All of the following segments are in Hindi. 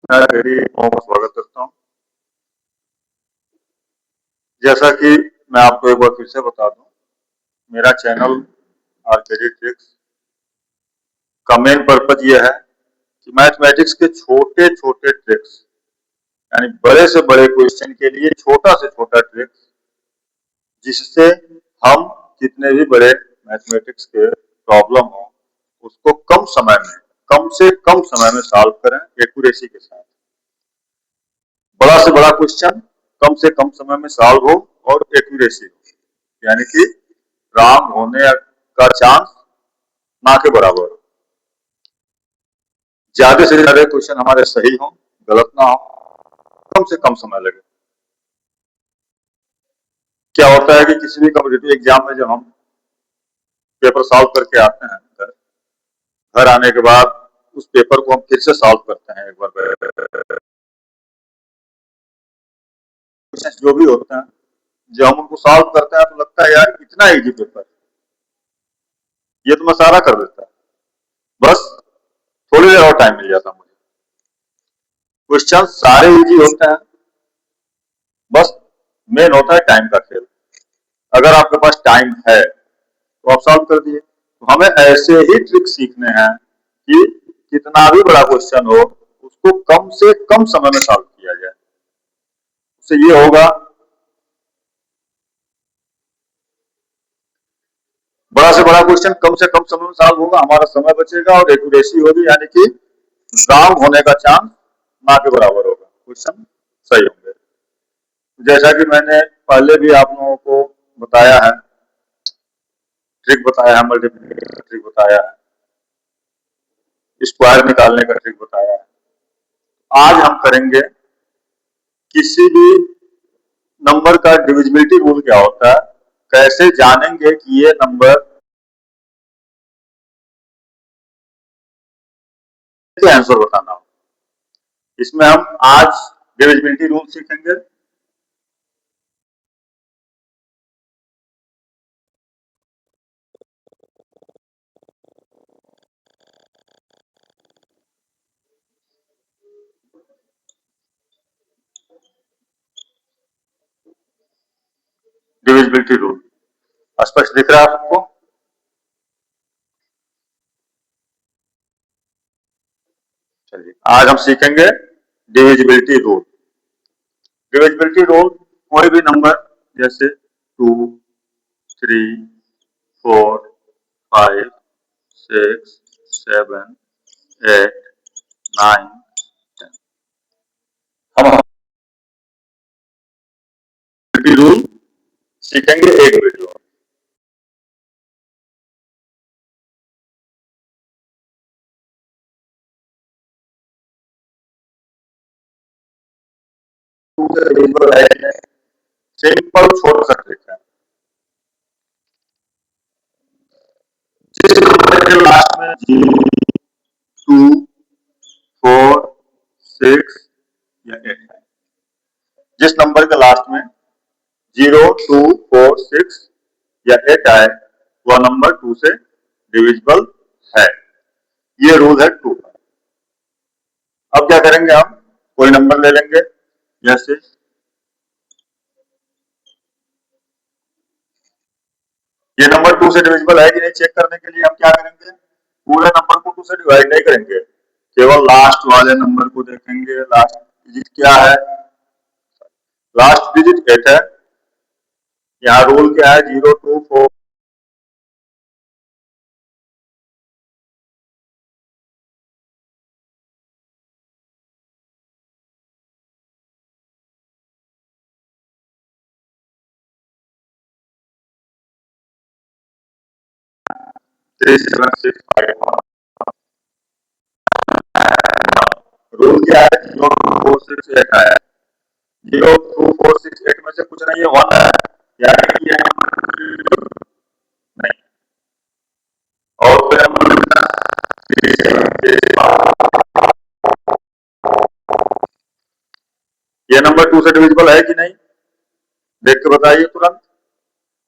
स्वागत करता हूँ। जैसा कि मैं आपको एक बार फिर से बता दूं, मेरा चैनल आरकेडी ट्रिक्स का मेन पर्पज ये है कि मैथमेटिक्स के छोटे छोटे ट्रिक्स यानी बड़े से बड़े क्वेश्चन के लिए छोटा से छोटा ट्रिक्स, जिससे हम कितने भी बड़े मैथमेटिक्स के प्रॉब्लम हो उसको कम से कम समय में सॉल्व करें एक्यूरेसी के साथ। बड़ा से बड़ा क्वेश्चन कम से कम समय में सॉल्व हो और एक्यूरेसी हो, यानी कि रॉन्ग होने का चांस ना के बराबर हो। ज्यादा से ज्यादा क्वेश्चन हमारे सही हो, गलत ना हो, कम से कम समय लगे। क्या होता है कि किसी भी कॉम्पिटिटिव एग्जाम में जब हम पेपर सॉल्व करके आते हैं, घर आने के बाद उस पेपर को हम फिर से सॉल्व करते हैं एक बार। क्वेश्चन जो भी होते हैं, जब हम उनको सॉल्व करते हैं तो लगता है यार इतना इजी पेपर, ये तो मैं सारा कर देता है, बस थोड़ी देर और टाइम मिल जाता मुझे। क्वेश्चन सारे इजी होते हैं, बस मेन होता है टाइम का खेल। अगर आपके पास टाइम है तो आप सॉल्व कर दिए। तो हमें ऐसे ही ट्रिक सीखने हैं कि कितना भी बड़ा क्वेश्चन हो उसको कम से कम समय में सॉल्व किया जाए। उससे ये होगा, बड़ा से बड़ा क्वेश्चन कम से कम समय में सॉल्व होगा, हमारा समय बचेगा और एक्यूरेसी होगी, यानी कि रॉन्ग होने का चांस ना के बराबर होगा, क्वेश्चन सही होंगे। जैसा कि मैंने पहले भी आप लोगों को बताया है, ट्रिक बताया है, मल्टीप्लिकेशन का ट्रिक बताया है, स्क्वायर निकालने का ट्रिक बताया है। आज हम करेंगे किसी भी नंबर का डिविजिबिलिटी रूल क्या होता है, कैसे जानेंगे कि ये नंबर के आंसर बताना हो। इसमें हम आज डिविजिबिलिटी रूल सीखेंगे। डिविजिबिलिटी रूल स्पष्ट दिख रहा है आपको? चलिए, आज हम सीखेंगे डिविजिबिलिटी रूल। डिविजिबिलिटी रूल कोई भी नंबर जैसे 2, 3, 4, 5, 6, 7, 8, 9, 10, हम रूल सीखेंगे एक वीडियो। सिंपल छोटा सा ट्रिक है। जिस नंबर के लास्ट में 2, 4, 6 या 8 है, जिस नंबर के लास्ट में 0, 2, 4, 6 या 8 आए वह नंबर 2 से डिविजिबल है। ये रूल है 2 का। अब क्या करेंगे, हम कोई नंबर ले लेंगे, जैसे ये नंबर 2 से डिविजिबल है कि नहीं चेक करने के लिए हम क्या करेंगे, पूरे नंबर को 2 से डिवाइड नहीं करेंगे, केवल लास्ट वाले नंबर को देखेंगे। लास्ट डिजिट क्या है, लास्ट डिजिट 8 है। यहाँ रूल क्या है, 0, 2, 4, 3, 7, 6, 5। रूल क्या है, 0, 2, 4, 6, 8 है। 0, 2, 4, 6, 8 में से कुछ नहीं है, 1 है, यानी कि ये नंबर नहीं। और फिर ये नंबर 2 से डिविजिबल है कि नहीं, देख के बताइए तुरंत।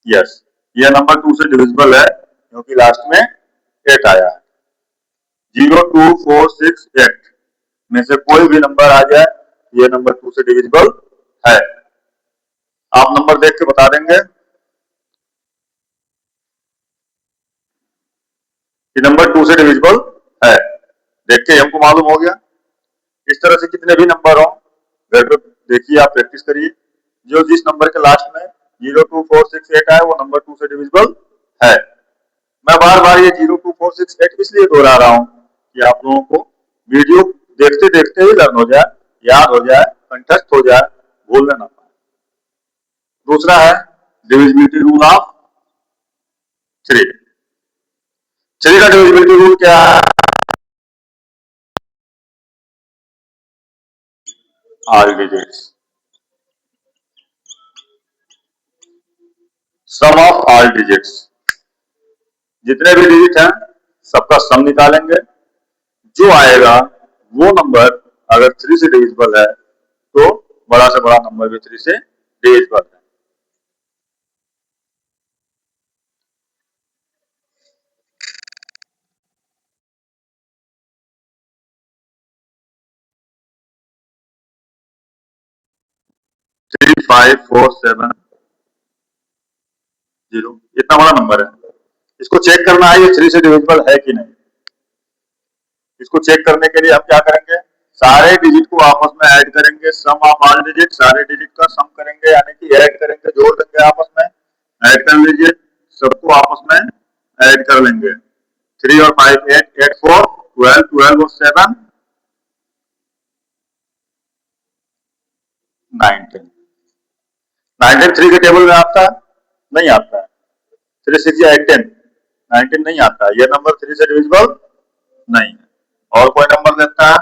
यस, ये नंबर 2 से डिविजिबल है क्योंकि लास्ट में 8 आया है। 0, 2, 4, 6, 8 में से कोई भी नंबर आ जाए, ये नंबर 2 से डिविजिबल है। आप नंबर देख के बता देंगे कि नंबर 2 से डिविजिबल है। देख के हमको मालूम हो गया। इस तरह से कितने भी नंबर हो, घर पे देखिए, आप प्रैक्टिस करिए। जो जिस नंबर के लास्ट में 0, 2, 4, 6, 8 आए, वो नंबर 2 से डिविजिबल है। मैं बार बार ये 0, 2, 4, 6, 8 इसलिए दोहरा रहा हूं कि आप लोगों को वीडियो देखते देखते ही लर्न हो जाए, याद हो जाए, कंठस्थ हो जाए, भूलने ना पाए। दूसरा है डिविजिबिलिटी रूल ऑफ 3। 3 का डिविजिबिलिटी रूल क्या है? All digits, sum of all digits, जितने भी डिजिट हैं सबका सम निकालेंगे। जो आएगा वो नंबर अगर 3 से डिविजिबल है तो बड़ा से बड़ा नंबर भी 3 से डिविजिबल है। थ्री, 5, 4, 7, 0, इतना बड़ा नंबर है। इसको चेक करना है ये 3 से डिविजिबल है कि नहीं। इसको चेक करने के लिए हम क्या करेंगे, सारे डिजिट को आपस में ऐड करेंगे। सम ऑफ ऑल डिजिट, सारे डिजिट का सम करेंगे, यानी कि ऐड करेंगे, जोड़ देंगे आपस में। ऐड कर लीजिए, सबको आपस में ऐड कर लेंगे। 3 और 5, 8, 8, 4, 12, 12 और 7, 19। 19 3 के टेबल में आता है? नहीं आता है। 3, 6 या 18, 19 नहीं आता है। यह नंबर 3 से डिविजिबल नहीं है। और कोई नंबर देता है?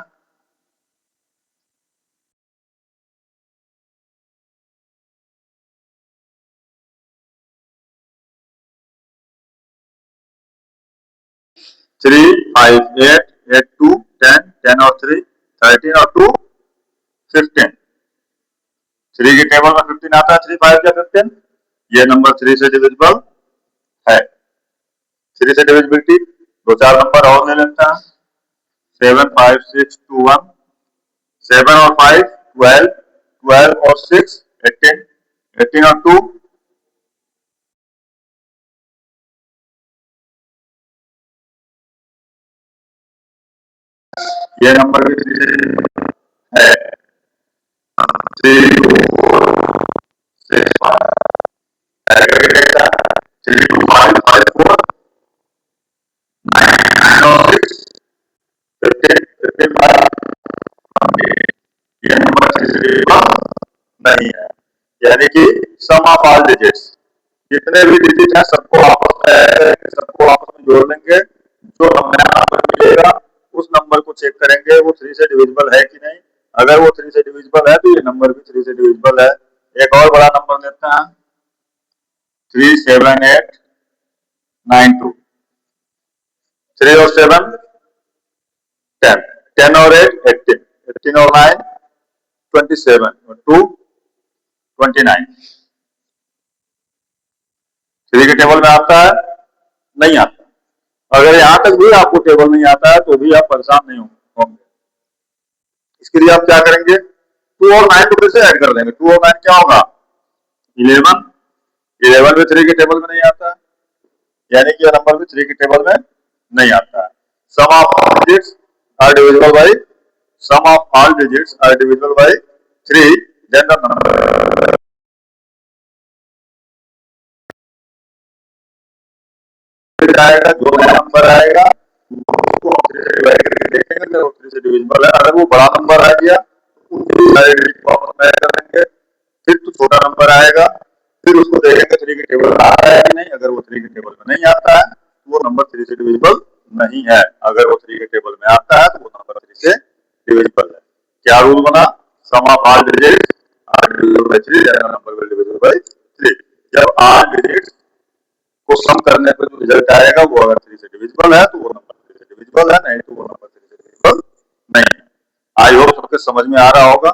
3, 5, 8, 8, 2, 10, 10 और 3, 13 और 2, 15। 3 के टेबल में 15 आता है। 3, 5 या 15, यह नंबर 3 से डिविजिबल है। 3 से डिविजिबिलिटी दो चार नंबर और ले लेता है। 7, 5, 6, 2, 1, 7 और 5, 12, 12 और 6, 18, 18 और 2, यह नंबर भी 3 से डिविजिबल है। 3, 2, 4, 6, 5, 3, 2, 5, 5, 4, 9, 9 और 6, 15, 15, 5, यह नंबर 3 से डिविजिबल नहीं है। यानी कि सम ऑफ ऑल डिजिट्स, जितने भी डिजिट हैं सबको आपस में जोड़ लेंगे। जो नया नंबर मिलेगा उस नंबर को चेक करेंगे वो 3 से डिविजिबल है कि नहीं। अगर वो 3 से डिविजिबल है तो ये नंबर भी 3 से डिविजिबल है। एक और बड़ा नंबर देते हैं, 3, 7, 8, 9, 2। 3 और 7, 10, 10 और 8, 18, 18 और 9, 27 और 2, 29। 3 के टेबल में आता है? नहीं आता। अगर यहां तक भी आपको टेबल नहीं आता है तो भी आप परेशान नहीं होंगे। इसके लिए आप क्या करेंगे, 2 और 9 को फिर से ऐड कर देंगे। 2 और 9 क्या होगा? 11। 11 भी 3 के टेबल में नहीं आता, यानी कि यह नंबर भी 3 के टेबल में नहीं आता है। Sum of all digits are divisible by, sum of all digits are divisible by 3, then the number आएगा, जो नया नंबर आएगा उसको हम 3 से डिवाइड करके देखेंगे कि वो 3 से डिविजिबल है। अगर वो बड़ा नंबर आ गया तो उसकी सारे डिजिट को आपस में ऐड कर देंगे। फिर तो छोटा नंबर आएगा, फिर उसको देखेंगे 3 के टेबल में आता है कि नहीं। अगर वो 3 के टेबल में नहीं आता है तो वो नंबर 3 से डिविजिबल नहीं है। अगर वो 3 के टेबल में आता है तो वो नंबर 3 से डिविजिबल है। क्या रूल बना? Sum of all digits are divisible by 3, then number will divisible by 3। जब ऑल डिजिट्स को सम करने पर जो रिजल्ट आएगा वो अगर 3 से डिविजिबल है तो वो नंबर 3 से डिविजिबल है, नहीं तो वो नंबर 3 से डिविजिबल नहीं है। आई होप सबके समझ में आ रहा होगा,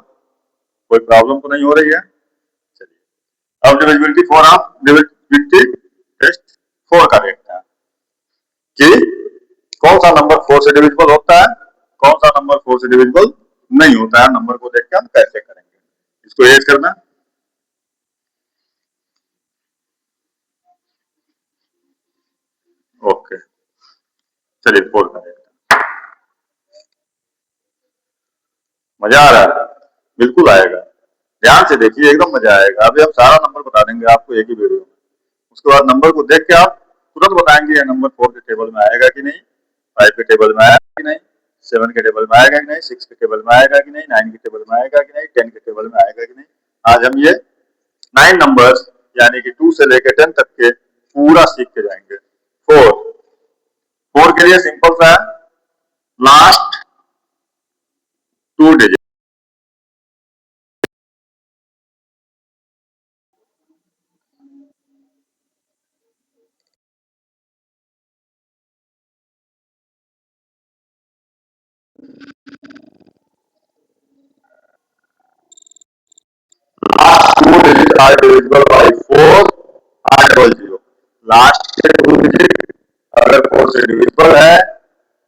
कोई प्रॉब्लम तो नहीं हो रही है। चलिए अब divisibility for of divisibility test 4 का देखते हैं कि कौन सा नंबर 4 से डिविजिबल होता है, कौन सा नंबर 4 से डिविजिबल नहीं होता है, नंबर को देख के हम कैसे करेंगे, इसको एड करना। ओके, चलिए 4 करें। मजा आ रहा है? बिल्कुल आएगा, ध्यान से देखिए, एकदम मजा आएगा। अभी हम सारा नंबर बता देंगे आपको एक ही वीडियो में। उसके बाद नंबर को देख के आप तुरंत बताएंगे ये नंबर 4 के टेबल में आएगा कि नहीं, 5 के टेबल में आएगा कि नहीं, 7 के टेबल में आएगा कि नहीं, 6 के टेबल में आएगा कि नहीं, 9 के टेबल में आएगा कि नहीं, 10 के टेबल में आएगा कि नहीं। आज हम ये 9 नंबर्स यानी कि 2 से लेकर 10 तक के पूरा सीख के जाएंगे। 4 के लिए सिंपल सा है, last 2 digit. Last 2 digit are divisible by 4 or double zero. Last के 2 डिजिट अगर 4 से डिविजिबल है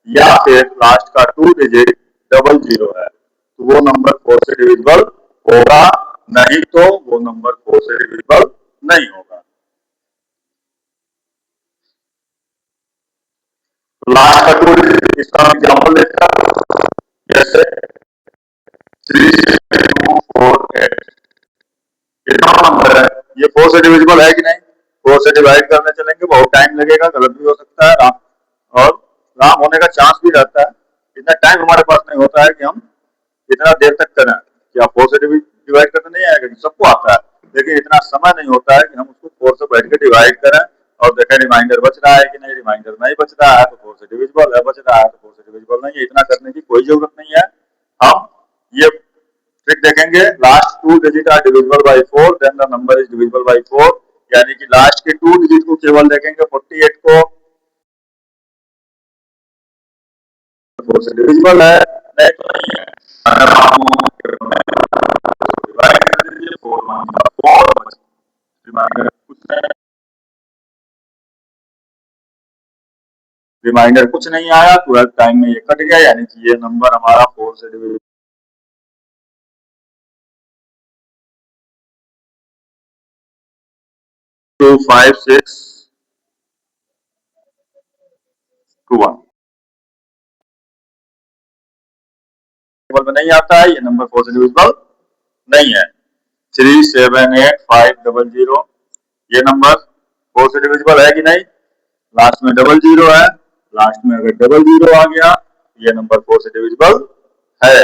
या फिर लास्ट का 2 डिजिट डबल जीरो है तो वो नंबर 4 से डिविजिबल होगा, नहीं तो वो नंबर 4 से डिविजिबल नहीं होगा। लास्ट का 2 डिजिट, इसका एग्जांपल देखा, जैसे 36248 कितना नंबर है, ये 4 से डिविजिबल है कि नहीं। 4 से डिवाइड करने चलेंगे, बहुत टाइम लगेगा, गलत भी हो सकता है और राम होने का चांस भी रहता है। इतना टाइम हमारे पास नहीं होता है कि हम इतना देर तक करें। क्या 4 से डिवाइड करने नहीं आएगा, सबको आता है, लेकिन इतना समय नहीं होता है कि हम उसको 4 से बैठ के डिवाइड करें और देखें रिमाइंडर बच रहा है कि नहीं। रिमाइंडर नहीं बच रहा है तो 4 से डिविजिबल है, बच रहा है तो 4 से डिविजिबल नहीं है। इतना करने की कोई जरूरत नहीं है। हम ये ट्रिक देखेंगे, last 2 digit are divisible by 4 then the number is divisible by 4, यानी कि लास्ट के 2 डिजिट को केवल देखेंगे, 48 को 4 से डिविजिबल है, नहीं तो नहीं है। अगर आपको डिवाइड कर दीजिए 4 माइनस 4, रिमाइंडर कुछ नहीं, रिमाइंडर कुछ नहीं आया, 12 टाइम में ये कट गया, यानी कि ये नंबर हमारा 4 से डिविजिबल 25621 में नहीं आता है, ये नंबर 4 से डिविजिबल नहीं है। 378500, ये नंबर 4 से डिविजिबल है कि नहीं। लास्ट में डबल जीरो है, लास्ट में अगर डबल जीरो आ गया ये नंबर 4 से डिविजिबल है,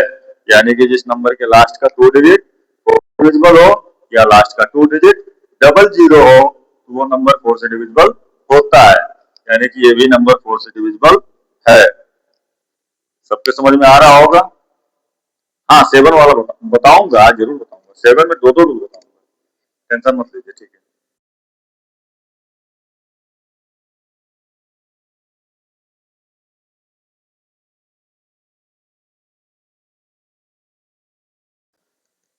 यानी कि जिस नंबर के लास्ट का 2 डिजिट डिविजिबल हो या लास्ट का 2 डिजिट डबल जीरो हो तो वो नंबर 4 से डिविजिबल होता है, यानी कि ये भी नंबर 4 से डिविजिबल है। सबके समझ में आ रहा होगा। हाँ, 7 वाला बताऊंगा, आज जरूर बताऊंगा। 7 में दो रूल बताऊंगा, टेंशन मत लीजिए, ठीक है।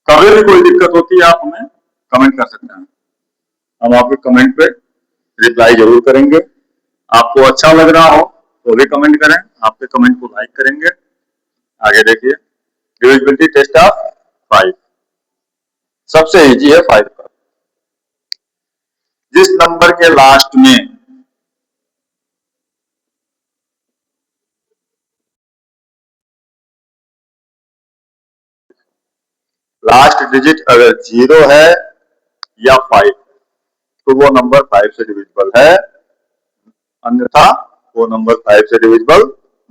कभी भी कोई दिक्कत होती है आप हमें कमेंट कर सकते हैं, हम आपके कमेंट पे रिप्लाई जरूर करेंगे। आपको अच्छा लग रहा हो तो भी कमेंट करें, आपके कमेंट को लाइक करेंगे। आगे देखिए, डिविजिबिलिटी टेस्ट ऑफ 5, सबसे इजी है 5 का। जिस नंबर के लास्ट में लास्ट डिजिट अगर 0 है या 5 तो वो नंबर 5 से डिविजिबल है, अन्यथा वो नंबर 5 से डिविजिबल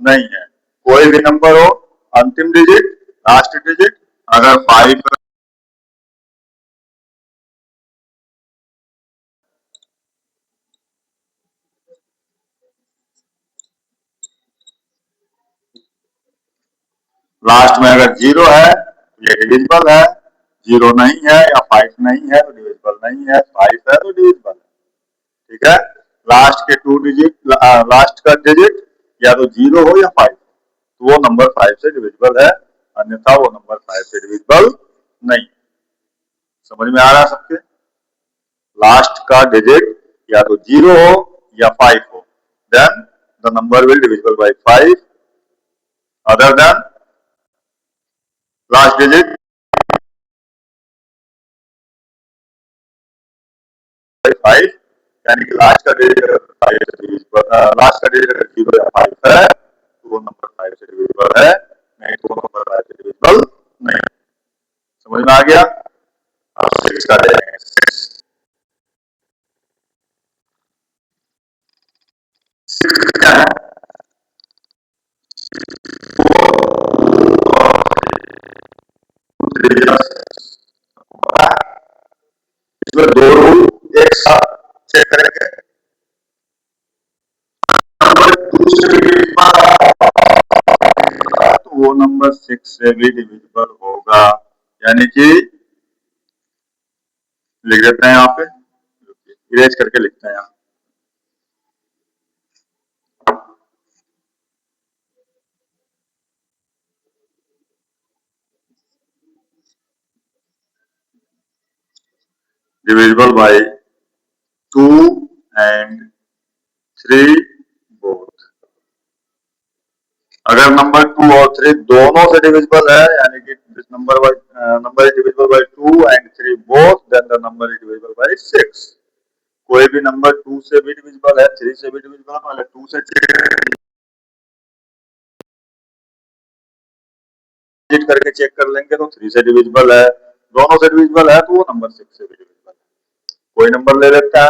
नहीं है। कोई भी नंबर हो, अंतिम डिजिट, लास्ट डिजिट अगर 5 लास्ट में अगर 0 है तो ये डिविजिबल है, 0 नहीं है या 5 नहीं है तो डिविजिबल नहीं है, 5 है तो डिविजिबल है, ठीक है। लास्ट के 2 डिजिट, लास्ट का डिजिट या तो 0 हो या 5 तो वो नंबर 5 से डिविजिबल है, अन्यथा वो नंबर 5 से डिविजिबल नहीं। समझ में आ रहा है सबके। लास्ट का डिजिट या तो 0 हो या 5 हो, then the number will divisible by 5, other than last digit 5, यानी कि लास्ट का डिजिट अगर 5 से डिविजिबल, लास्ट का डिजिट अगर 0 या 5 है तो वो नंबर 5 से डिविजिबल है, नहीं तो वो नंबर 5 से डिविजिबल नहीं। समझ में आ गया? अब 6 का देखेंगे। 6 क्या है? इसमें दो रूल एक साथ चेक करेंगे। नंबर 2 से भी तो वो नंबर 6 से भी डिविजिबल होगा, यानी कि लिख देते हैं यहाँ पे, इरेज करके लिखते हैं यहाँ। Divisible by 2 and 3 both. अगर नंबर 2 और 3 दोनों से डिविजिबल है, यानी कि this number is divisible by 2 and 3 both, then the number is divisible by 6। कोई भी नंबर 2 से भी डिविजिबल है, 3 से भी डिविजिबल है, पहले 2 से डिजिट करके चेक कर लेंगे तो 3 से डिविजिबल है, दोनों से डिविजिबल है तो वो नंबर 6 से भी डिविजिबल है। कोई नंबर ले लेता है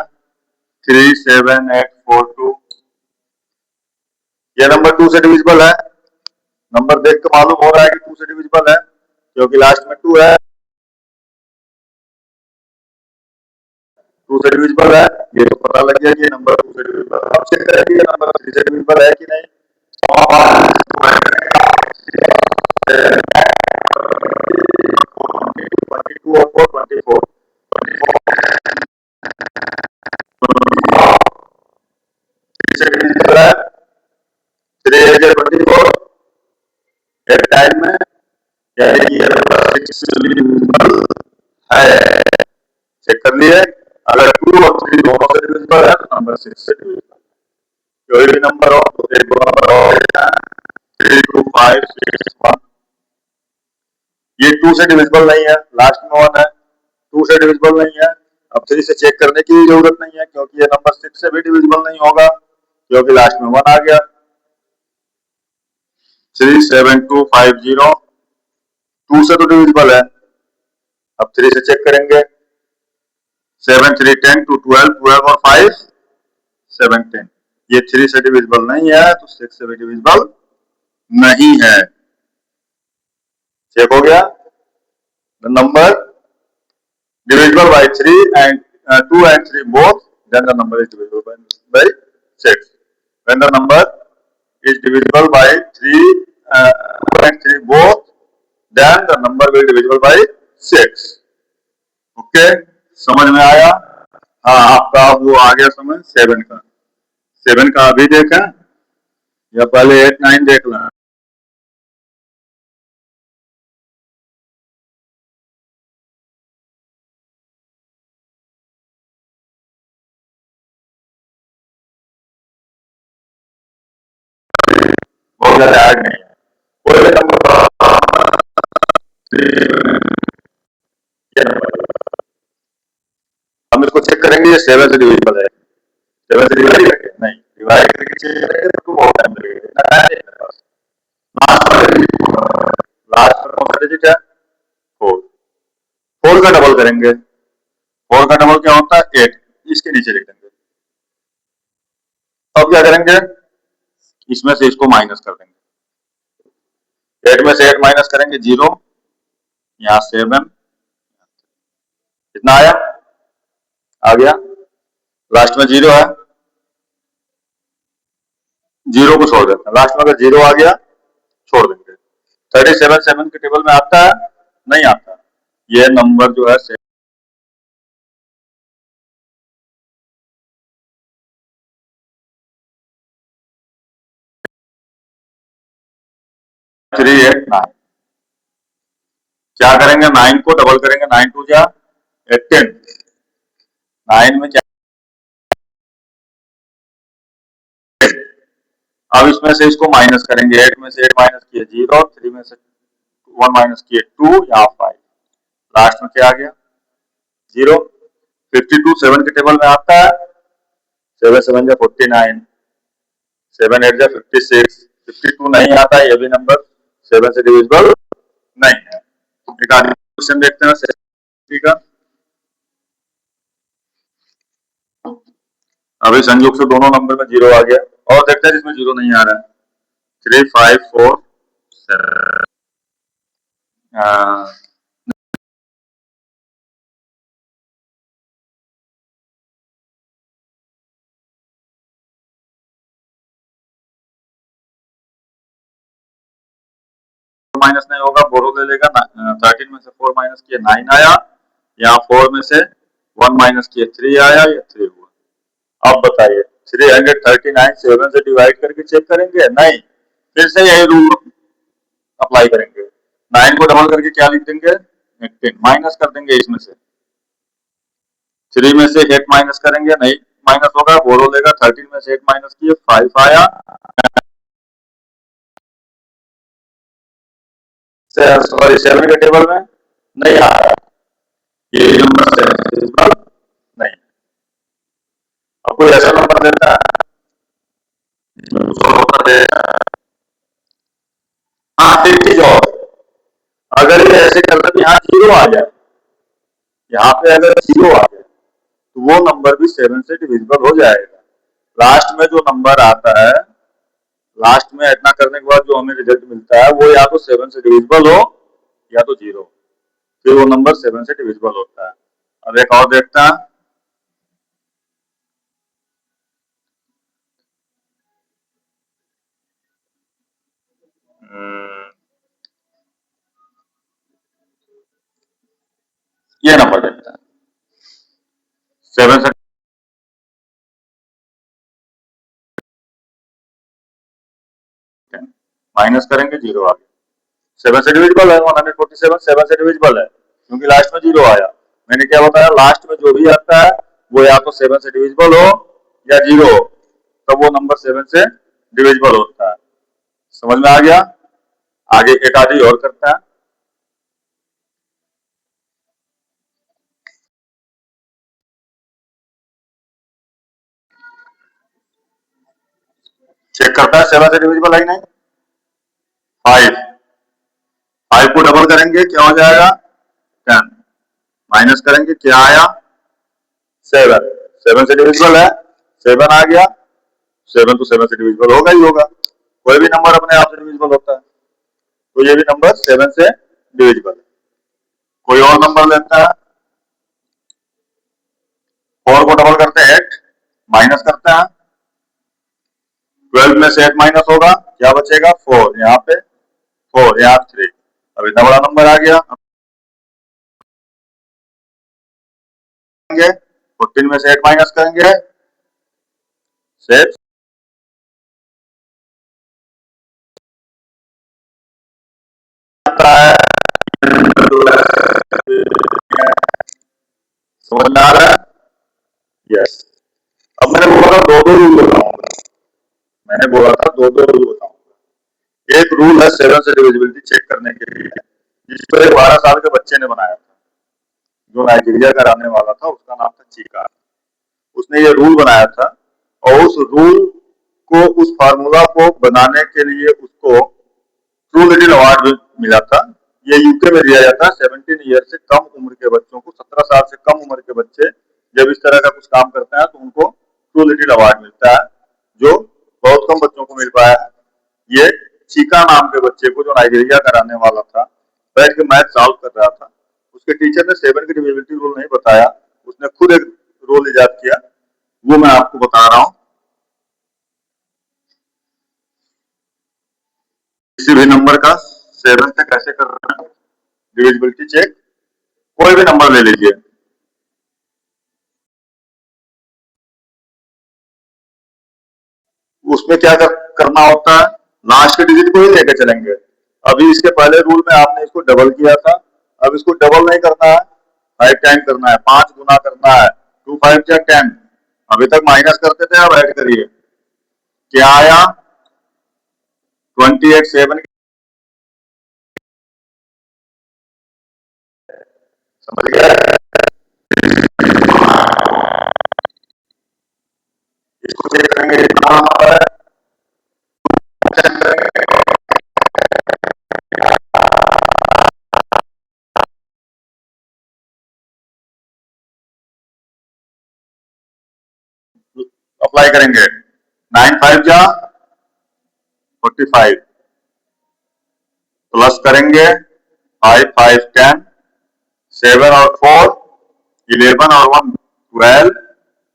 37842, ये नंबर 2 से डिविजिबल है, नंबर देख के मालूम हो रहा है कि 2 से डिविजिबल है क्योंकि लास्ट में 2 है, 2 से डिविजिबल है, ये तो पता लग गया कि ये नंबर 2 से डिविजिबल है। अब चेक करेंगे ये नंबर 3 से डिविजिबल है कि नहीं। 22 और 4 24, 3 से डिविजिबल है, 3 है 24 एक टाइम में, यानी कि ये नंबर 6 से डिविजिबल है। चेक कर लिए, अगर 2 और 3 दोनों से डिविजिबल है तो नंबर 6 से डिविजिबल है। कोई भी नंबर हो तो एक दो नंबर हो, 3 2 5 6 1, ये 2 से डिविजिबल नहीं है, लास्ट में 1 है, 2 से डिविजिबल नहीं है। अब 3 से चेक करने की जरूरत नहीं है क्योंकि ये नंबर 6 से भी डिविजिबल नहीं होगा क्योंकि लास्ट में 1 आ गया। 37250 2 से तो डिविजिबल है, अब 3 से चेक करेंगे। 7 3 10 2 12, 12 और 5 17, ये 3 से डिविजिबल नहीं है तो 6 से भी डिविजिबल नहीं है। चेक हो गया। The number divisible by 3 and 2 and 3 both, then the number is divisible by 6. When the number is divisible by 3 2 and 3 both, then the number will divisible by 6. Okay, समझ में आया? हाँ, आपका वो आ गया समझ 7 का। 7 का अभी देखा या पहले 8 9 देख लें? बहुत ज्यादा हार्ड नहीं है, कोई भी नंबर हम इसको चेक करेंगे, ये 7 से डिविजिबल है, 7 से डिवाइड करके नहीं, डिवाइड करके चेक करेंगे तो बहुत टाइम लगेगा, इतना टाइम नहीं है बस। लास्ट में कौन सा डिजिट है? 4, 4 का डबल करेंगे, 4 का डबल क्या होता है? 8, इसके नीचे लिख देंगे। अब क्या करेंगे, इसमें से इसको माइनस कर देंगे, 8 में से 8 माइनस करेंगे 0, यहाँ 7, कितना आया? आ गया, लास्ट में 0 है, 0 को छोड़ देते हैं, लास्ट में अगर 0 आ गया छोड़ देंगे। 37 7 के टेबल में आता है? नहीं आता, ये नंबर जो है 389। क्या करेंगे, 9 को डबल करेंगे, 9 2 जा 18, 9 में क्या, अब इसमें से इसको माइनस करेंगे, 8 में से 8 माइनस किए 0, 3 में से 1 माइनस किए 2, यहाँ 5, लास्ट में क्या आ गया 0। 52 7 के टेबल में आता है, 7 7 जा 49, 7 8 जा 56, 52 नहीं आता, ये भी नंबर 7 से डिविजिबल नहीं है। एक आगे क्वेश्चन देखते हैं 60 का। अभी संयोग से दोनों नंबर में 0 आ गया, और देखते हैं जिसमें 0 नहीं आ रहा है। 3 5 4 7 माइनस नहीं होगा, बोरो ले लेगा। 13 में से 4 माइनस किए 9 आया, यहाँ 4 में से 1 माइनस किए 3 आया, ये 3 हुआ। अब बताइए 339 7 से डिवाइड करके चेक करेंगे? नहीं, फिर से यही रूल अप्लाई करेंगे। 9 को डबल करके क्या लिख देंगे 18, माइनस कर देंगे इसमें से 3 में से 8 माइनस करेंगे, नहीं माइनस होगा, बोरो लेगा। 13 में से 8 माइनस किए 5 आया, सॉरी 7 के टेबल में नहीं आ रहा, ये नंबर नहीं। अब कोई ऐसा नंबर देता है हाँ, एक चीज और, अगर ये ऐसे करता है यहाँ 0 आ जाए, यहाँ पे अगर 0 आ जाए तो वो नंबर भी 7 से डिविजिबल हो जाएगा। लास्ट में जो नंबर आता है, लास्ट में इतना करने के बाद जो हमें रिजल्ट मिलता है वो या तो 7 से डिविजिबल हो या तो 0, फिर वो नंबर 7 से डिविजिबल होता है। अब एक और देखता है, ये नंबर देखता है 7 से माइनस करेंगे 0 आ गया। 7 से डिविजिबल है 147, 7 से डिविजिबल है क्योंकि लास्ट में 0 आया। मैंने क्या बताया, लास्ट में जो भी आता है वो या तो 7 से डिविजिबल हो या 0 हो, तब वो नंबर 7 से डिविजिबल होता है। समझ में आ गया? आगे एक आधी और करता है। चेक करता है 7 से डिविजिबल है कि नहीं। 5 को डबल करेंगे क्या हो जाएगा 10, माइनस करेंगे क्या आया 7, 7 से डिविजिबल है, 7 आ गया। 7 तो 7 से डिविजिबल होगा ही होगा, कोई भी नंबर अपने आप से डिविजिबल होता है, तो ये भी नंबर 7 से डिविजिबल है। कोई और नंबर लेता है, 4 को डबल करते हैं 8, माइनस करते हैं 12 में से 8 माइनस होगा, क्या बचेगा 4, यहाँ पे 4, यहाँ 3। अब इतना बड़ा नंबर आ गया, 14 में से 8 माइनस करेंगे 6, समझ में आ रहा है? यस। अब मैंने बोला दो दो रूल बताऊंगा, मैंने बोला था दो दो रूल बताऊंगा। एक रूल है 7 से डिविजिबिलिटी चेक करने के लिए, जिसको एक 12 साल के बच्चे ने बनाया था, जो नाइजीरिया का रहने वाला था, उसका नाम था चीका। उसने ये रूल बनाया था और उस रूल को, उस फार्मूला को बनाने के लिए उसको ट्रू लिटिल अवार्ड भी मिला था। ये यूके में दिया जाता है 17 ईयर से कम उम्र के बच्चों को, 17 साल से कम उम्र के बच्चे जब इस तरह का कुछ काम करते हैं तो उनको ट्रू लिटिल अवार्ड मिलता है, जो बहुत कम बच्चों को मिल पाया है। ये चीका नाम के बच्चे को, जो नाइजीरिया का रहने वाला था, बैठ के मैथ सॉल्व कर रहा था, उसके टीचर ने 7 की डिविजिबिलिटी रूल नहीं बताया, उसने खुद एक रूल इजाद किया, वो मैं आपको बता रहा हूँ। किसी भी नंबर का 7 से कैसे करना है डिविजिबिलिटी चेक, कोई भी नंबर ले लीजिए, उसमें क्या करना होता है, लास्ट के डिजिट को ही लेके चलेंगे। अभी इसके पहले रूल में आपने इसको डबल किया था, अब इसको डबल नहीं करना है, 5 टाइम करना है, 5 गुना करना है, 2 5 या 10। अभी तक माइनस करते थे, अब ऐड करिए, क्या आया 28 7 समझ गया? इसको चेक करेंगे, कितना नंबर है, अप्लाई करेंगे। 9 5 जा 45, प्लस करेंगे 5 5 10, 7 और 4 11 और 1 12,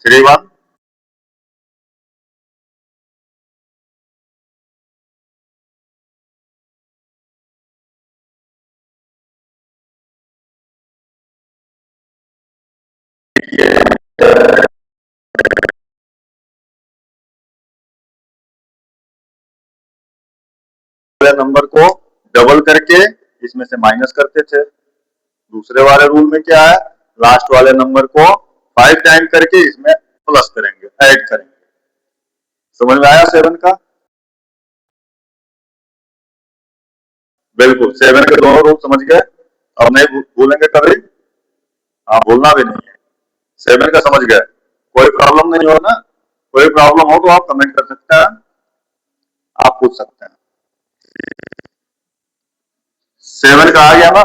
3 1 नंबर को डबल करके इसमें से माइनस करते थे। दूसरे वाले रूल में क्या है, लास्ट वाले नंबर को 5 टाइम करके इसमें प्लस करेंगे, ऐड करेंगे। समझ में आया 7 का? बिल्कुल 7 के दोनों रूल समझ गए, अब नहीं भूलेंगे कभी। हाँ, भूलना भी नहीं है। 7 का समझ गए, कोई प्रॉब्लम नहीं हो ना? कोई प्रॉब्लम हो तो आप कमेंट कर सकते हैं, आप पूछ सकते हैं। 7 का आ गया ना?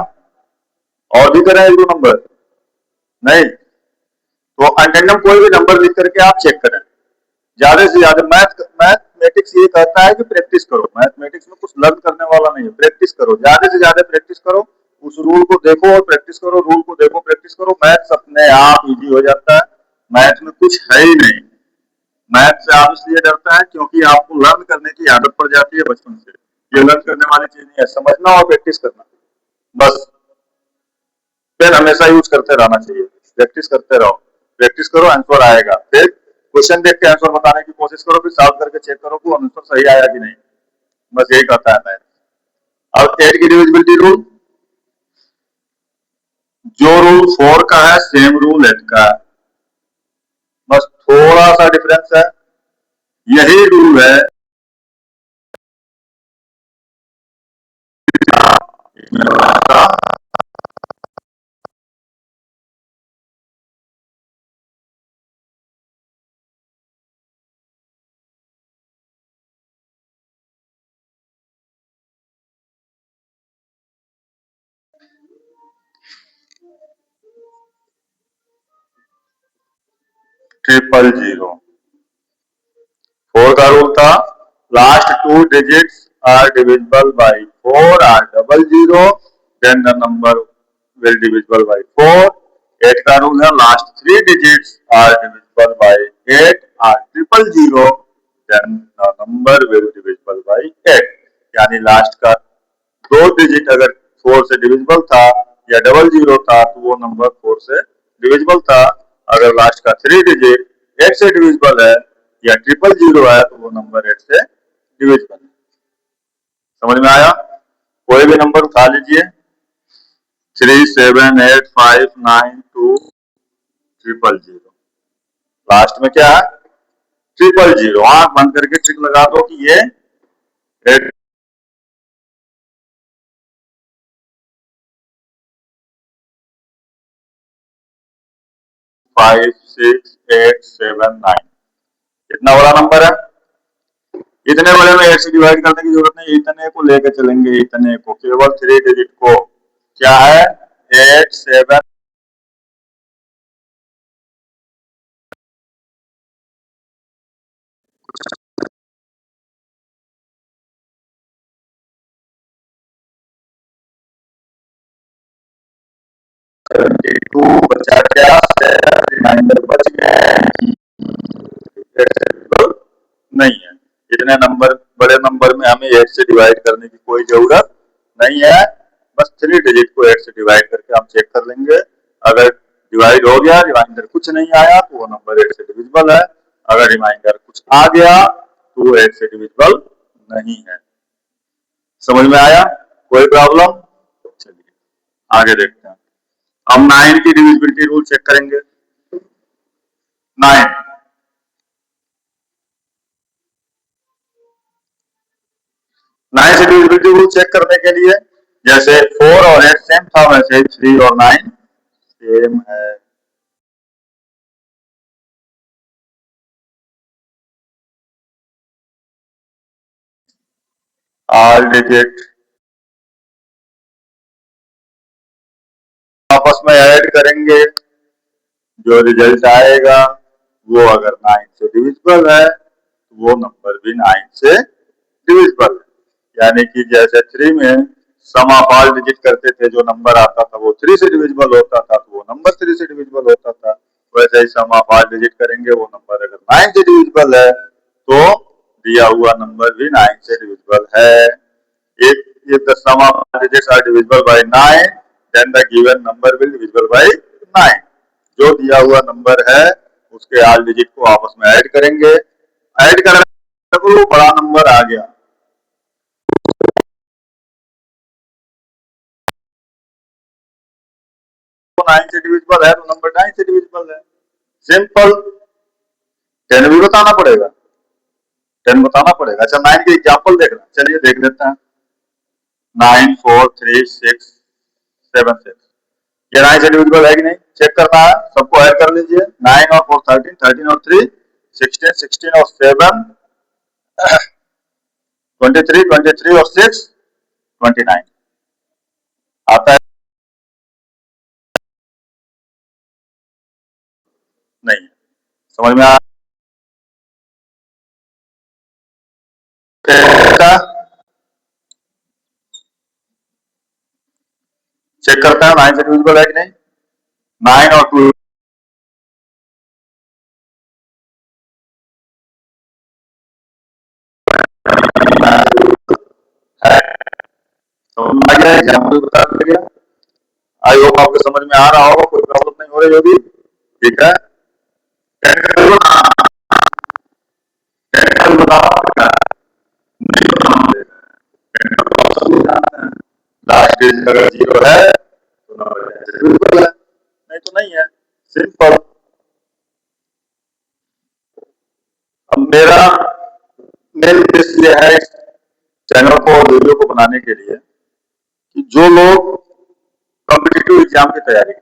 और भी करें एक दो नंबर? नहीं तो अटेंडम कोई भी नंबर लिख करके आप चेक करें। ज्यादा से ज्यादा मैथमेटिक्स ये कहता है कि प्रैक्टिस करो। मैथमेटिक्स में कुछ लर्न करने वाला नहीं है, प्रैक्टिस करो, ज्यादा से ज्यादा प्रैक्टिस करो। उस रूल को देखो और प्रैक्टिस करो, रूल को देखो प्रैक्टिस करो, मैथ्स अपने आप इजी हो जाता है। मैथ में कुछ है ही नहीं। मैथ से आप इसलिए डरता है क्योंकि आपको लर्न करने की आदत पड़ जाती है बचपन से। ये लर्न करने वाली चीज नहीं है, समझना और प्रैक्टिस करना, बस। पेन हमेशा यूज करते रहना चाहिए, प्रैक्टिस करते रहो, प्रैक्टिस करो, आंसर आएगा। फिर क्वेश्चन देख के आंसर बताने की कोशिश करो, फिर सॉल्व करके चेक करो कि आंसर सही आया कि नहीं। बस यही कहता है मैथ। अब 8 की डिविजिबिलिटी रूल, जो रूल 4 का है सेम रूल 8 का है, बस थोड़ा सा डिफरेंस है। यही रूल है, ट्रिपल जीरो। 4 का रूल था, last 2 digits are divisible by 4 or double zero, then the number will divisible by 4। 8 का रूल है, last 3 digits are divisible by 8 or triple zero, then the number will divisible by 8। यानी लास्ट का 2 डिजिट अगर 4 से डिविजिबल था या डबल जीरो था तो वो नंबर 4 से डिविजिबल था। अगर लास्ट का 3 डिजिट 8 से डिविजिबल है या ट्रिपल जीरो है तो वो नंबर 8 से डिविजिबल है। समझ में आया? कोई भी नंबर उठा लीजिए, 3 7 8 5 9 2 ट्रिपल जीरो, लास्ट में क्या है, ट्रिपल जीरो। आंख बंद करके ट्रिक लगा दो कि ये 8 5 6 8 7 9 इतना बड़ा नंबर है। इतने बड़े में 8 से डिवाइड करने की जरूरत नहीं, इतने को लेके चलेंगे, इतने को, केवल 3 डिजिट को। क्या है, 8 7 72 बचा क्या, रिमाइंडर बच गए, नहीं है। इतने नंबर, बड़े नंबर में हमें 8 से डिवाइड करने की कोई जरूरत नहीं है। बस 3 डिजिट को 8 से डिवाइड करके हम चेक कर लेंगे। अगर डिवाइड हो गया, रिमाइंडर कुछ नहीं आया तो वो नंबर 8 से डिविजिबल है। अगर रिमाइंडर कुछ आ गया तो वो 8 से डिविजिबल नहीं है। समझ में आया? कोई प्रॉब्लम? चलिए आगे देखते हैं। हम 9 की डिविजिबिलिटी रूल चेक करेंगे। 9 9 से डिविजिबिलिटी रूल चेक करने के लिए, जैसे 4 और 8 सेम था वैसे 3 और 9 सेम है। ऑल डिजिट आपस में ऐड करेंगे, जो रिजल्ट आएगा वो अगर 9 से डिविजिबल है तो वो नंबर भी 9 से डिविजिबल है। यानी कि जैसे 3 में सम ऑफ ऑल डिजिट करते थे, जो नंबर आता था वो 3 से डिविजिबल होता था तो वो नंबर 3 से डिविजिबल होता था। वैसे ही सम ऑफ ऑल डिजिट करेंगे, वो नंबर अगर 9 से डिविजिबल है तो दिया हुआ नंबर भी 9 से डिविजिबल है। if the sum of digits are divisible by 9 then the given number will divisible by 9। जो दिया हुआ नंबर है उसके ऑल डिजिट को आपस में ऐड करेंगे, ऐड करने पर वो बड़ा नंबर आ गया तो 9 से डिविजिबल है तो नंबर 9 से डिविजिबल है। सिंपल। 10 भी बताना पड़ेगा, 10 बताना पड़ेगा। अच्छा 9 के एग्जाम्पल देखना, चलिए देख लेते हैं। 9 4 3 6 7 6 ये 9 से डिविजिबल है कि नहीं, चेक करना है। सबको ऐड कर लीजिए। 9 और 4 13, 13 और 3 16, 16 और 7 23, 23 और 6 29 आता है नहीं, समझ में आ चेक करता है 9 से डिविजिबल है कि नहीं। 9 और 2 है, समझ में आ गया, एग्जाम्पल बता दिया। आई होप आपको समझ में आ रहा होगा, कोई प्रॉब्लम नहीं हो रही होगी। ठीक है, लास्ट डिजिट अगर 0 है तो नंबर है, नहीं तो नहीं है। सिंपल। अब मेरा मेन उद्देश्य यह है चैनल को और वीडियो को बनाने के लिए कि जो लोग कॉम्पिटिटिव एग्जाम की तैयारी करते हैं,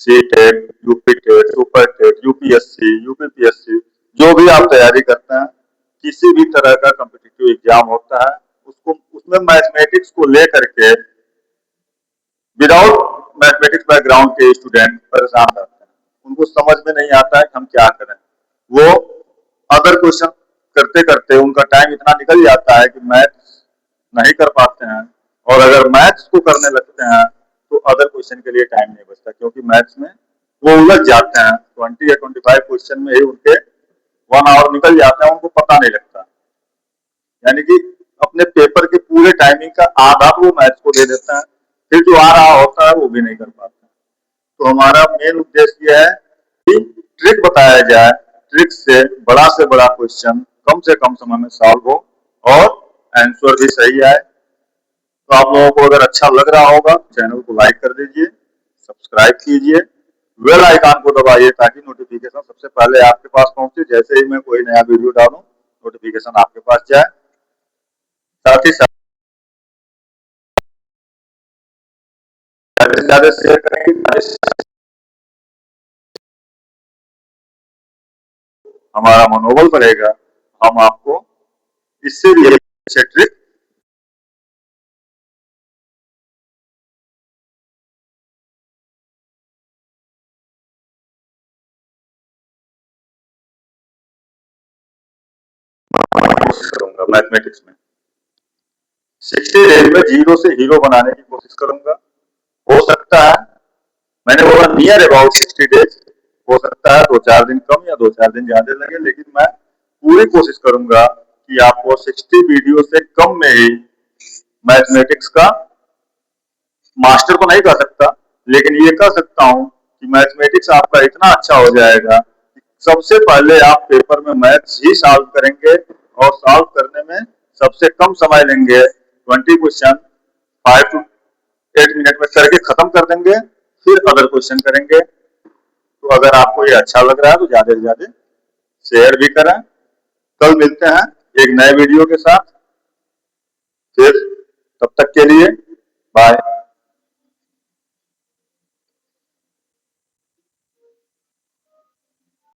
C TET, UP TET, super TET, UPSC, UPPSC, जो भी आप तैयारी करते हैं, किसी भी तरह का कॉम्पिटिटिव एग्जाम होता है, उसको उसमें मैथमेटिक्स को लेकर के विदाउट मैथमेटिक्स बैकग्राउंड के स्टूडेंट परेशान रहते हैं। उनको समझ में नहीं आता है कि हम क्या करें। वो अदर क्वेश्चन करते करते उनका टाइम इतना निकल जाता है कि मैथ्स नहीं कर पाते हैं, और अगर मैथ्स को करने लगते हैं तो अदर क्वेश्चन के लिए टाइम नहीं बचता, क्योंकि मैथ्स में वो उलझ जाते हैं। 20 या 25 क्वेश्चन में ही उनके 1 आवर निकल जाता है, उनको पता नहीं लगता। यानी कि अपने पेपर के पूरे टाइमिंग का आधा वो मैथ्स को दे देते हैं, फिर जो आ रहा होता है वो भी नहीं कर पाते। तो हमारा मेन उद्देश्य यह है कि ट्रिक बताया जाए, ट्रिक से बड़ा क्वेश्चन कम से कम समय में सॉल्व हो और आंसर भी सही आए। तो आप लोगों को अगर अच्छा लग रहा होगा चैनल को लाइक कर दीजिए, सब्सक्राइब कीजिए, बेल आइकन को दबाइए ताकि नोटिफिकेशन सबसे पहले आपके पास पहुंचे। जैसे ही मैं कोई नया वीडियो डालूं नोटिफिकेशन आपके पास जाए। साथ ही साथ ज्यादा से ज्यादा शेयर करेंगे, हमारा मनोबल बढ़ेगा, हम आपको इससे भी अच्छे ट्रिक कोशिश करूंगा। मैथमेटिक्स में 60 डेज में जीरो से हीरो बनाने की कोशिश करूंगा। हो सकता है, मैंने बोला नियर अबाउट 60 डेज, हो सकता है 2-4 दिन कम या 2-4 दिन ज्यादा लगे, लेकिन मैं पूरी कोशिश करूंगा कि आपको 60 वीडियो से कम में ही मैथमेटिक्स का मास्टर तो नहीं कर सकता, लेकिन ये कह सकता हूं कि मैथमेटिक्स आपका इतना अच्छा हो जाएगा कि सबसे पहले आप पेपर में मैथ्स ही सॉल्व करेंगे, और सॉल्व करने में सबसे कम समय लेंगे। 20 क्वेश्चन 5 to 8 मिनट में करके खत्म कर देंगे, फिर अदर क्वेश्चन करेंगे। तो अगर आपको ये अच्छा लग रहा है तो ज्यादा से ज्यादा शेयर भी करें। कल मिलते हैं एक नए वीडियो के साथ, फिर तब तक के लिए